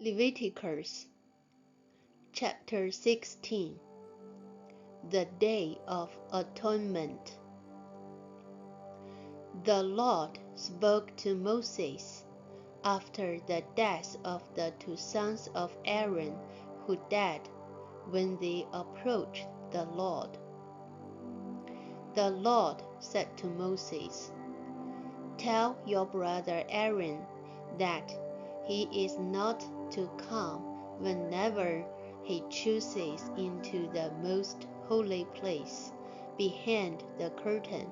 Leviticus chapter 16. The Day of Atonement. The Lord spoke to Moses after the death of the two sons of Aaron who died when they approached the Lord. The Lord said to Moses, "Tell your brother Aaron that he is not to come whenever he chooses into the most holy place behind the curtain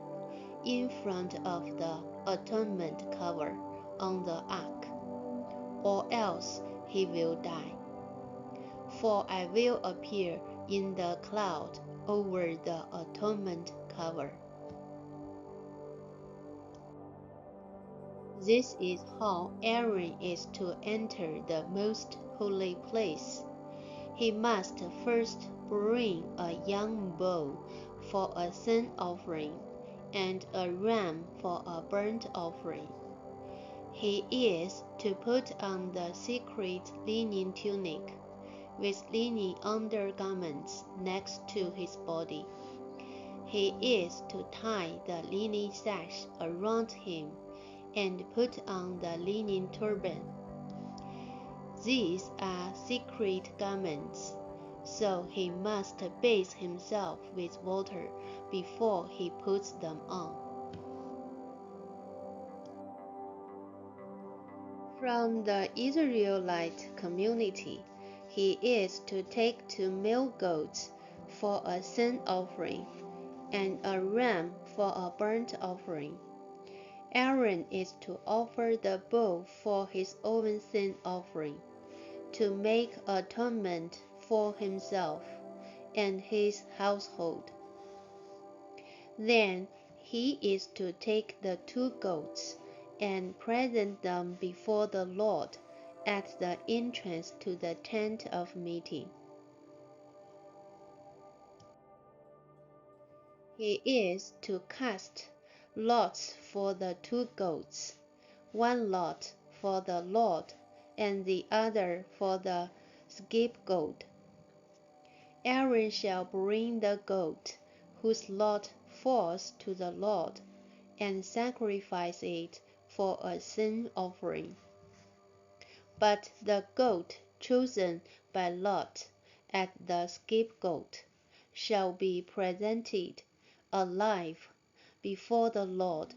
in front of the atonement cover on the ark, or else he will die. For I will appear in the cloud over the atonement cover." This is how Aaron is to enter the most holy place. He must first bring a young bull for a sin offering and a ram for a burnt offering. He is to put on the secret linen tunic with linen undergarments next to his body. He is to tie the linen sash around him and put on the linen turban. These are secret garments, so he must bathe himself with water before he puts them on. From the Israelite community, he is to take 2 male goats for a sin offering and a ram for a burnt offering. Aaron is to offer the bull for his own sin offering, to make atonement for himself and his household. Then he is to take the 2 goats and present them before the Lord at the entrance to the tent of meeting. He is to cast lots for the 2 goats, 1 lot for the Lord and the other for the scapegoat. Aaron shall bring the goat whose lot falls to the Lord and sacrifice it for a sin offering. But the goat chosen by lot as the scapegoat shall be presented alive before the Lord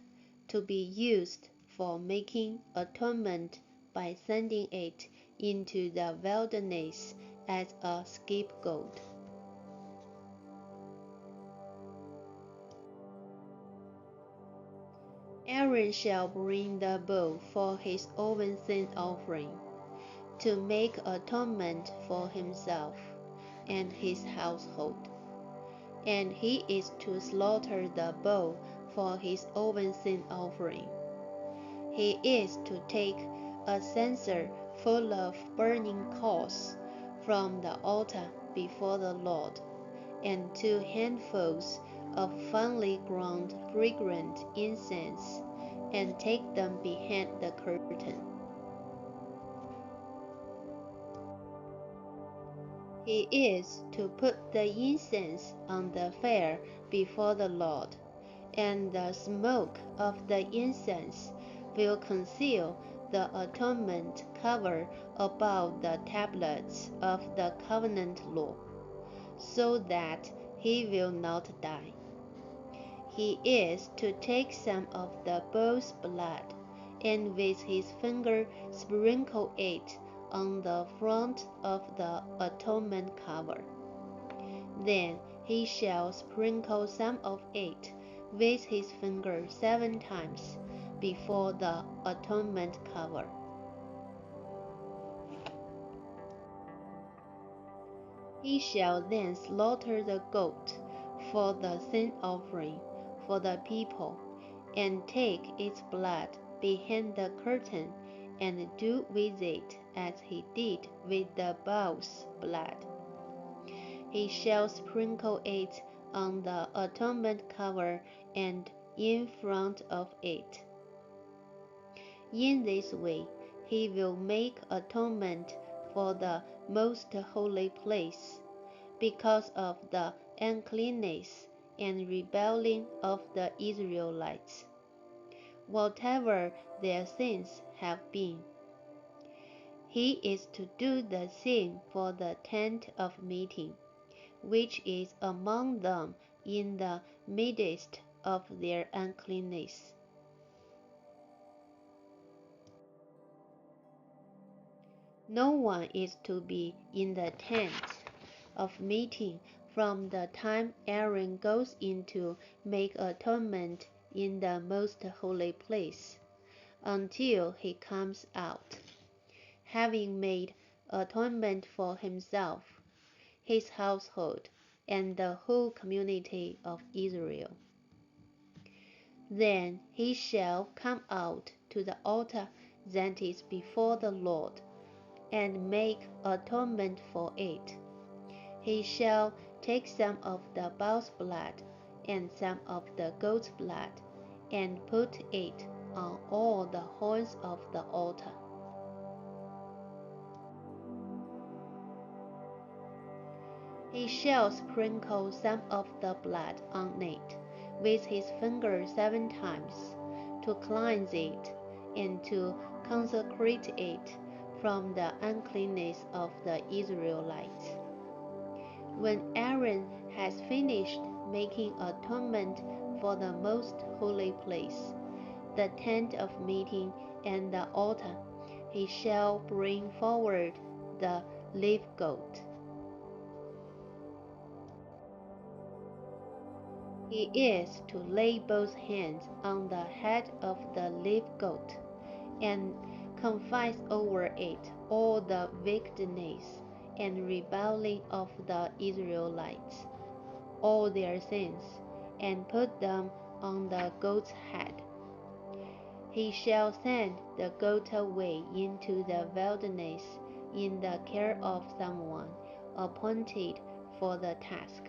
to be used for making atonement by sending it into the wilderness as a scapegoat. Aaron shall bring the bull for his own sin offering, to make atonement for himself and his household. And he is to slaughter the bull for his own sin offering. He is to take a censer full of burning coals from the altar before the Lord, and 2 handfuls of finely ground fragrant incense, and take them behind the curtain. He is to put the incense on the fire before the Lord, and the smoke of the incense will conceal the atonement cover above the tablets of the covenant law, so that he will not die. He is to take some of the bull's blood, and with his finger sprinkle it on the front of the atonement cover. Then he shall sprinkle some of it with his finger 7 times before the atonement cover. He shall then slaughter the goat for the sin offering for the people, and take its blood behind the curtain, and do with it as he did with the bull's blood. He shall sprinkle it on the atonement cover and in front of it. In this way he will make atonement for the most holy place, because of the uncleanness and rebellion of the Israelites, whatever their sins have been. He is to do the same for the tent of meeting, which is among them in the midst of their uncleanness. No one is to be in the tent of meeting from the time Aaron goes in to make atonement in the most holy place, until he comes out, having made atonement for himself, his household, and the whole community of Israel. Then he shall come out to the altar that is before the Lord, and make atonement for it. He shall take some of the bull's blood and some of the goat's blood, and put it on all the horns of the altar. He shall sprinkle some of the blood on it with his finger 7 times, to cleanse it, and to consecrate it from the uncleanness of the Israelites. When Aaron has finished making atonement for the most holy place, the tent of meeting and the altar, he shall bring forward the live goat. He is to lay both hands on the head of the live goat, and confess over it all the wickedness and rebellion of the Israelites, all their sins, and put them on the goat's head. He shall send the goat away into the wilderness in the care of someone appointed for the task.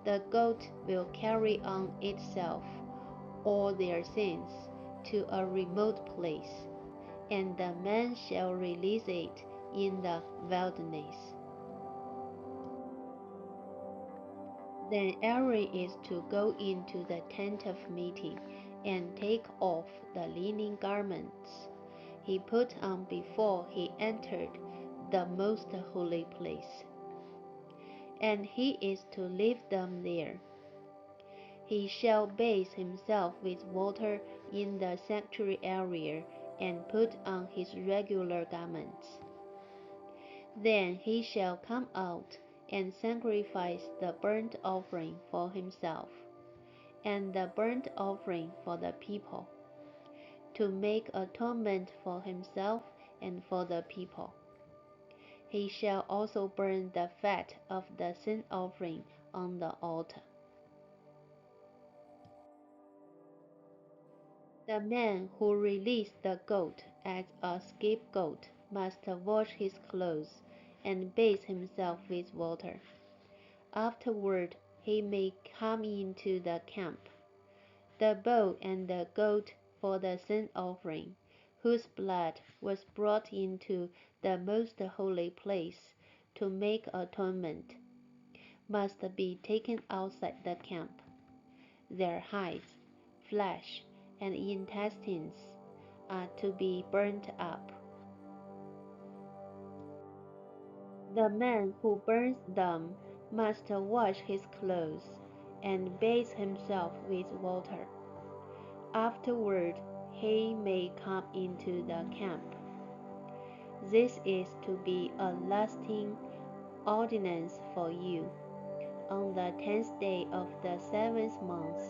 The goat will carry on itself all their sins to a remote place, and the man shall release it in the wilderness. Then Aaron is to go into the tent of meeting and take off the linen garments he put on before he entered the most holy place, and he is to leave them there. He shall bathe himself with water in the sanctuary area and put on his regular garments. Then he shall come out and sacrifice the burnt offering for himself, and the burnt offering for the people, to make atonement for himself and for the people. He shall also burn the fat of the sin offering on the altar. The man who released the goat as a scapegoat must wash his clothes and bathe himself with water. Afterward he may come into the camp. The bull and the goat for the sin offering, whose blood was brought into the most holy place to make atonement, must be taken outside the camp. Their hides, flesh, and intestines are to be burnt up. The man who burns them must wash his clothes and bathe himself with water. Afterward he may come into the camp. This is to be a lasting ordinance for you. On the 10th day of the 7th month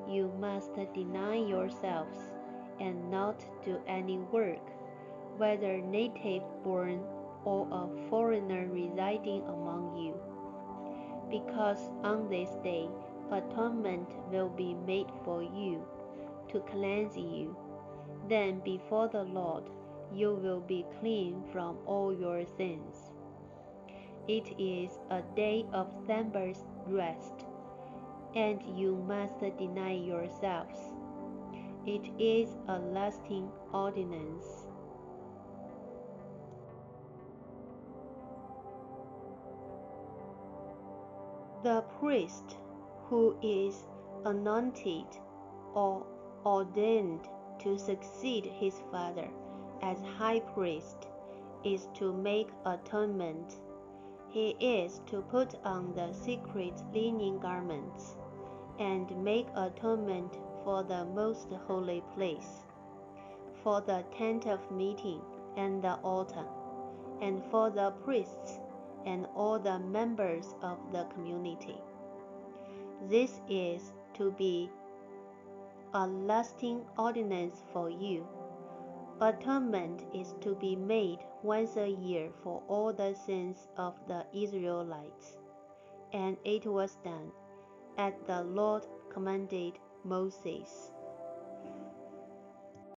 you must deny yourselves, and not do any work, whether native born or a foreigner residing among you, because on this day atonement will be made for you, to cleanse you. Then before the Lord you will be clean from all your sins. It is a day of Sabbath rest, and you must deny yourselves. It is a lasting ordinance. The priest who is anointed or ordained to succeed his father as high priest is to make atonement. He is to put on the secret linen garments and make atonement for the most holy place, for the tent of meeting and the altar, and for the priests and all the members of the community. This is to be a lasting ordinance for you. Atonement is to be made once a year for all the sins of the Israelites. And it was done, as the Lord commanded Moses.